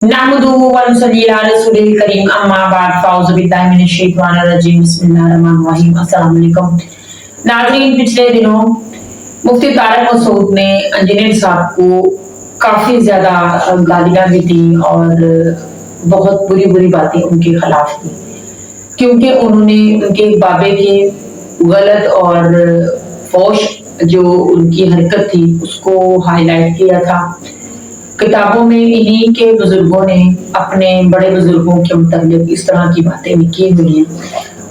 नहमदुहु व नुसल्ली अला रसूलिल करीम अम्मा बाद फ़ाउज़ु बिल्लाहि मिनश शैतानिर रजीम बिस्मिल्लाहिर रहमानिर रहीम अस्सलाम वालेकुम। नाज़रीन, पिछले दिनों मुफ्ती तारिक मसूद ने इंजीनियर साहब को काफ़ी ज़्यादा गालियाँ भी दी और बहुत बुरी बुरी बातें उनके खिलाफ की, क्योंकि उन्होंने उनके बाबे के गलत और फौश जो उनकी हरकत थी उसको हाईलाइट किया था। किताबों में इन्हीं के बुजुर्गों ने अपने बड़े बुजुर्गों के मुताबिक इस तरह की बातें लिखी हुई हैं।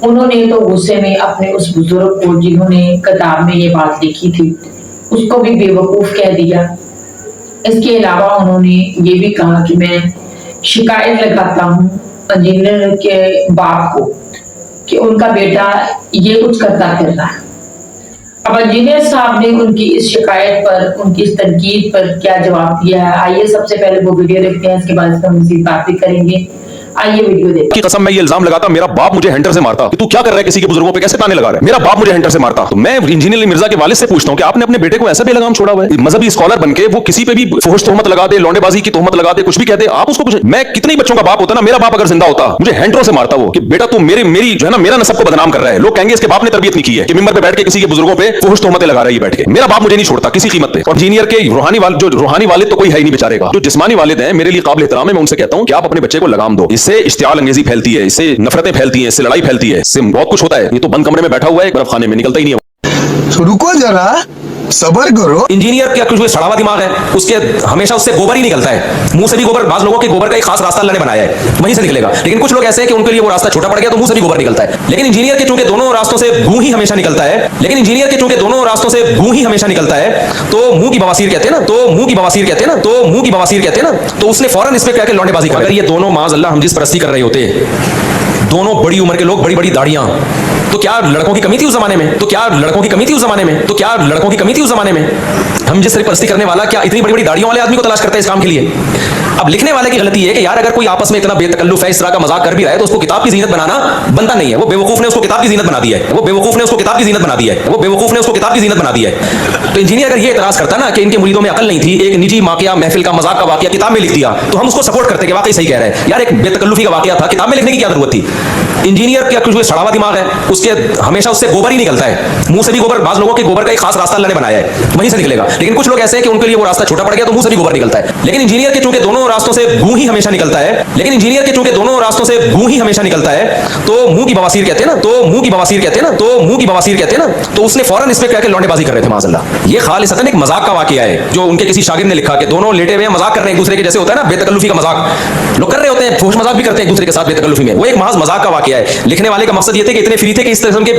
उन्होंने तो गुस्से में अपने उस बुजुर्ग को जिन्होंने किताब में ये बात लिखी थी उसको भी बेवकूफ़ कह दिया। इसके अलावा उन्होंने ये भी कहा कि मैं शिकायत लगाता हूँ इंजीनियर के बाप को कि उनका बेटा ये कुछ करता फिर रहा है। अब इंजीनियर साहब ने उनकी इस शिकायत पर, उनकी इस तनकीद पर क्या जवाब दिया है, आइए सबसे पहले वो वीडियो देखते हैं, इसके बाद इस पर मज़ीद बात भी करेंगे। आइए वीडियो देखते हैं। की कसम मैं ये इल्जाम लगाता मेरा बाप मुझे हैंटर से मारता कि तू क्या कर रहा है, किसी के बुजुर्गों पे कैसे ताने लगा रहा है, मेरा बाप मुझे हैंटर से मारता। तो मैं इंजीनियर मिर्जा के वालिद से पूछता हूं कि आपने अपने बेटे को ऐसा बेलगाम छोड़ा हुआ है, मजहबी स्कॉलर बनके वो किसी पे भी फुहश तोहमत लगा दे, लौंडेबाजी की तोहमत लगा दे, कुछ भी कह दे, आप उसको कुछ। मैं कितने बच्चों का बाप होता ना, मेरा बाप अगर जिंदा होता मुझे हैंटरों से मारता वो कि बेटा तू मेरी जो है ना मेरा नसब को बदनाम कर रहा है। लोग कहेंगे इसके बाप ने तरबियत नहीं की है कि मिंबर पे बैठ के किसी के बुजुर्गों पे फुहश तोहमतें लगा रही है बैठ के। मेरा बाप मुझे नहीं छोड़ता किसी कीमत पे। और इंजीनियर के रूहानी वालिद तो कोई है ही नहीं बेचारेगा। जो जिस्मानी वालिद हैं मेरे लिए काबिल एहतराम है, मैं उनसे कहता हूं कि आप अपने बच्चे को लगाम दो। इससे इश्तियाल अंगेजी फैलती है, इससे नफरतें फैलती हैं, इससे लड़ाई फैलती है, इससे बहुत कुछ होता है। ये तो बंद कमरे में बैठा हुआ है, एक बर्फ खाने में निकलता ही नहीं है। तो रुको जरा, सबर करो। इंजीनियर का कुछ सड़ा हुआ दिमाग है, उसके हमेशा उससे गोबर ही निकलता है। मुंह से भी गोबर, बाज लोगों के गोबर का एक खास रास्ता अल्लाह ने बनाया है, वहीं से निकलेगा। लेकिन कुछ लोग ऐसे हैं कि उनके लिए वो रास्ता छोटा पड़ गया तो मुंह से भी गोबर निकलता है। लेकिन इंजीनियर के चूंकि दोनों रास्तों से गूं ही हमेशा निकलता है, तो मुंह की बवासीर कहते हैं ना, तो उसने फौरन इस पे क्या लौंडेबाजी कर। अगर ये दोनों माज अल्लाह हम जिस परस्ती कर रहे होते, दोनों बड़ी उम्र के लोग, बड़ी बड़ी दाढ़ियां, तो क्या लड़कों की कमी थी उस जमाने में? हम जिस तरह परस्ती करने वाला क्या इतनी बड़ी बड़ी दाढ़ियों वाले आदमी को तलाश करता है इस काम के लिए? अब लिखने वाले की गलती है कि यार अगर कोई आपस में इतना बेतकल्लुफ है, इस तरह का मजाक कर भी रहा है तो उसको किताब की जीनत बनाना बनता नहीं है। वो बेवकूफ ने उसको किताब की जीनत बना दी है। तो इंजीनियर अगर ये इतराज करता ना कि इनके मुरीदों में अकल नहीं थी, एक निजी वाकया, महफिल का मजाक का वाकया किताब में लिख दिया, तो हम उसको सपोर्ट करते कि वाकई सही कह रहे हैं यार, एक बेतकल्लुफी का वाकया था, किताब में लिखने की क्या जरूरत थी? इंजीनियर का कुछ सड़ा हुआ दिमाग है, उसके हमेशा उससे गोबर ही निकलता है। मुंह से भी गोबर, बाज लोगों के गोबर का एक खास रास्ता अल्लाह ने बनाया है, वहीं से निकलेगा। लेकिन कुछ लोग ऐसे हैं कि उनके लिए वो रास्ता छोटा पड़ गया तो मुंह से भी गोबर निकलता है। लेकिन इंजीनियर के चूंकि दोनों रास्तों से गूं ही हमेशा निकलता है, तो मुंह की बवासीर कहते हैं ना, तो उसने फौरन इस पे क्या लौंडेबाजी कर रहे थे माज़अल्लाह। ये खालिसतन एक मजाक का वाकया है जो उनके किसी शागिर्द ने लिखा कि दोनों लेटे हुए मजाक कर रहे हैं एक दूसरे के, जैसे होता है ना बेतकल्लुफी का मजाक लोग कर रहे होते हैं, फुहश मजाक भी करते हैं एक दूसरे के साथ बेतकल्लुफी में। वो एक महज मजाक का वाकया है। लिखने वाले का मकसद ये थे कि इतने फ्री थे कि इस तरह के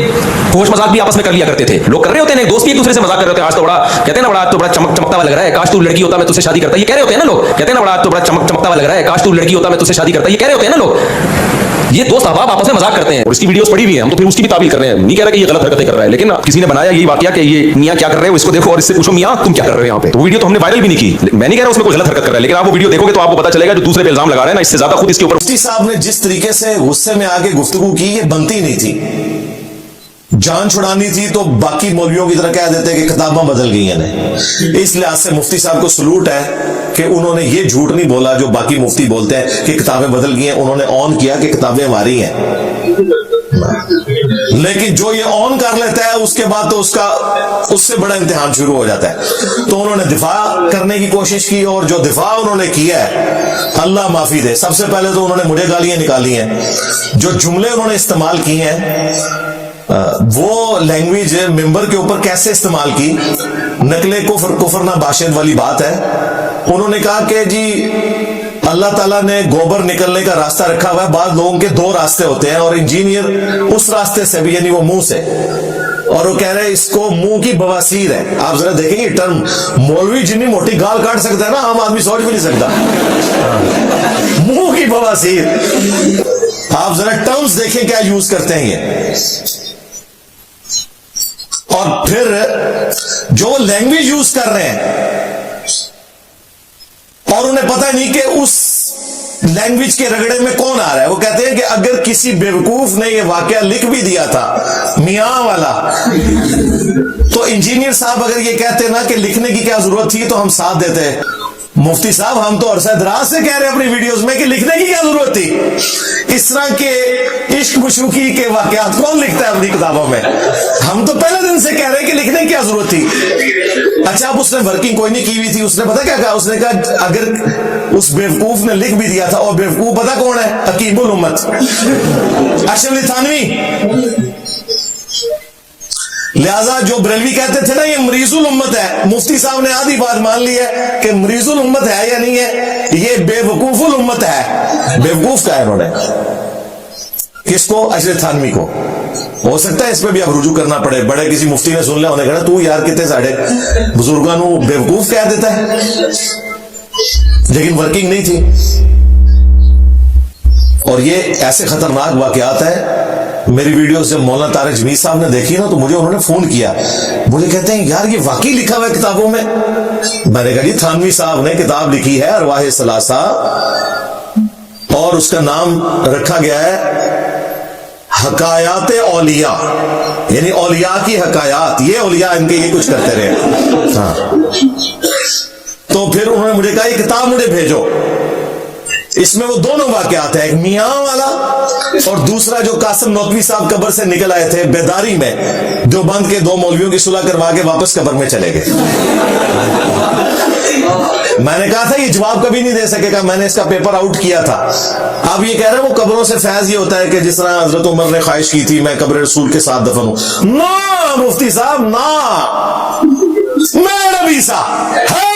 फुहश मजाक भी आपस में कर लिया करते थे। लोग कर रहे होते हैं, एक दोस्त भी एक दूसरे से मजाक कर रहे होते हैं, आज तो बड़ा कहते हैं ना, बड़ा आज तो बड़ा चमकता हुआ लग रहा है, काश तू लड़की होता मैं तुझसे शादी करता। ये कह रहे होते हैं ना लोग, कहते हैं ना, बड़ा आज तो बड़ा चमकता हुआ लग रहा है, काश तू लड़की होता मैं तुझसे शादी करता। ये कह रहे होते हैं ना लोग। ये दोस्त अहबाब आपस में मजाक करते हैं और इसकी वीडियोस पड़ी हुई हैं, हम तो फिर उसकी भी ताबील कर रहे हैं। नहीं कह रहा कि ये गलत हरकतें कर रहा है, लेकिन किसी ने बनाया यही वाकया कि ये मियां क्या कर रहे हो, इसको देखो और इससे पूछो मियां तुम क्या कर रहे हो यहाँ पे। तो वीडियो तो हमने वायरल भी नहीं की। मैं नहीं कह रहा उसमें कोई गलत हरकत कर रहा है, लेकिन आप वो वीडियो देखोगे तो आपको पता चलेगा जो दूसरे पे इल्जाम लगा रहे हैं ना, इससे ज्यादा खुद इसके ऊपर। मुफ्ती साहब ने जिस तरीके से गुस्से में आके गुफ्तगू की, ये बनती नहीं थी। जान छुड़ानी थी तो बाकी मौलवियों की तरह कह देते कि किताबां बदल गई हैं। इस लिहाज से मुफ्ती साहब को सलूट है कि उन्होंने ये झूठ नहीं बोला जो बाकी मुफ्ती बोलते हैं कि किताबें बदल गई हैं। उन्होंने ऑन किया कि किताबें हमारी हैं। लेकिन जो ये ऑन कर लेता है उसके बाद तो उससे बड़ा इम्तिहान शुरू हो जाता है। तो उन्होंने दिफा करने की कोशिश की और जो दिफा उन्होंने किया है, अल्लाह माफी दे। सबसे पहले तो उन्होंने मुझे गालियां निकाली हैं। जो जुमले उन्होंने इस्तेमाल किए हैं, वो लैंग्वेज मिंबर के ऊपर कैसे इस्तेमाल की, नकले कुफर ना बाशिद वाली बात है। उन्होंने कहा कि जी अल्लाह ताला ने गोबर निकलने का रास्ता रखा हुआ है, बाद लोगों के दो रास्ते होते हैं और इंजीनियर उस रास्ते से भी, यानी वो मुंह से, और वो कह रहे हैं इसको मुंह की बवासीर है। आप जरा देखेंगे टर्म, मौलवी जितनी मोटी गाल काट सकता है ना, आम आदमी सोच भी नहीं सकता। मुंह की बवासीर, आप जरा टर्म्स देखें क्या यूज करते हैं ये। और फिर जो लैंग्वेज यूज कर रहे हैं और उन्हें पता नहीं कि उस लैंग्वेज के रगड़े में कौन आ रहा है। वो कहते हैं कि अगर किसी बेवकूफ ने यह वाकया लिख भी दिया था मियां वाला, तो इंजीनियर साहब अगर ये कहते ना कि लिखने की क्या जरूरत थी तो हम साथ देते। मुफ्ती साहब हम तो अरसा दराज से कह रहे हैं अपनी वीडियोस में कि लिखने की क्या जरूरत थी? इस तरह के इश्क मशूकी के वाकयात कौन लिखता है अपनी किताबों में? हम तो पहले दिन से कह रहे हैं कि लिखने की क्या जरूरत थी? अच्छा, अब उसने वर्किंग कोई नहीं की हुई थी, उसने पता क्या कहा? उसने कहा अगर उस बेवकूफ ने लिख भी दिया था, और बेवकूफ पता कौन है? हकीमुल उम्मत अशरफ अली थानवी। लिहाजा जो बरेलवी कहते थे ना ये मरीजुल उम्मत है, मुफ्ती साहब ने आधी बात मान ली है कि मरीजुल उम्मत है या नहीं है, ये बेवकूफुल उम्मत है। बेवकूफ कहा है उन्होंने किसको? अशरफ थानवी को। हो सकता है इस पे भी अब रुजू करना पड़े, बड़े किसी मुफ्ती ने सुन लिया, उन्हें कहा तू यार कितने साढ़े बुजुर्गों को बेवकूफ कह देता है, लेकिन वर्किंग नहीं थी। और ये ऐसे खतरनाक वाकयात है। मेरी वीडियो जब मौलाना तारिक जमीर साहब ने देखी ना, तो मुझे उन्होंने फोन किया, मुझे कहते हैं यार ये वाकई लिखा हुआ है किताबों में। मैंने कहा जी थानवी साहब ने किताब लिखी है अरवाह सलासा, और उसका नाम रखा गया है हकायात औलिया, यानी औलिया की हकायात। ये औलिया इनके ये कुछ करते रहे। हाँ, तो फिर उन्होंने मुझे कहा ये किताब मुझे भेजो, इसमें वो दोनों वाकयात है, एक मियां वाला और दूसरा जो कासिम नौतवी साहब कब्र से निकल आए थे बेदारी में, देवबंद के दो मौलवियों की सुलह करवा के वापस कब्र में चले गए। मैंने कहा था ये जवाब कभी नहीं दे सकेगा, मैंने इसका पेपर आउट किया था। अब ये कह रहे हैं वो कब्रों से फैज ये होता है कि जिस तरह हजरत उमर ने ख्वाहिश की थी मैं कब्र रसूल के साथ दफन हूं। ना मुफ्ती साहब ना, मैं नबी सा है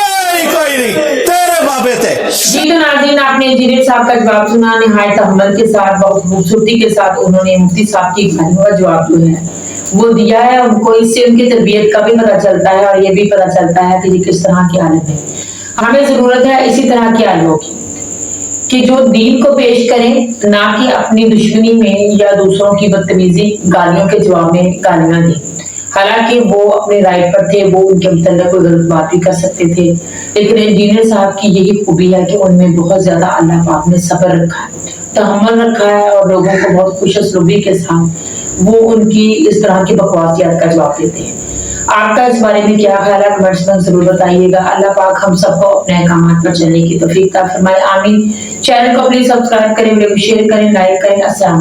कोई नहीं, तेरे बाबे थे। जी तो नाज़रीन, आपने इंजीनियर साहब का जवाब सुना, निहायत अहमद के साथ, बहुत खूबसूरती के साथ उन्होंने मुफ्ती साहब की गालियों का जवाब जो है वो दिया है। उनको इससे उनकी तरबियत का भी पता चलता है और ये भी पता चलता है कि ये किस तरह के आलिम है। हमें जरूरत है इसी तरह के आलिमों की कि जो दीन को पेश करें, ना कि अपनी दुश्मनी में या दूसरों की बदतमीजी गालियों के जवाब में गालियां दें। हालांकि वो अपने राइट पर थे, वो उनके मतलब कोई गलत बात भी कर सकते थे, लेकिन इंजीनियर साहब की यही खूबी है कि उनमें बहुत ज्यादा अल्लाह पाक ने सब्र रखा है, तहम्मुल रखा है, और लोगों को बहुत खुशअस्लूबी के साथ वो उनकी इस तरह की बकवासियत का जवाब देते हैं। आपका इस बारे में क्या ख्याल है? कमेंट्स में जरूर बताइएगा। अल्लाह पाक हम सबको अपने अहकामात पर चलने की तौफीक अता फरमाए, आमीन। चैनल को प्लीज सब्सक्राइब करें, वीडियो को शेयर करें, लाइक करें। अस्सलाम।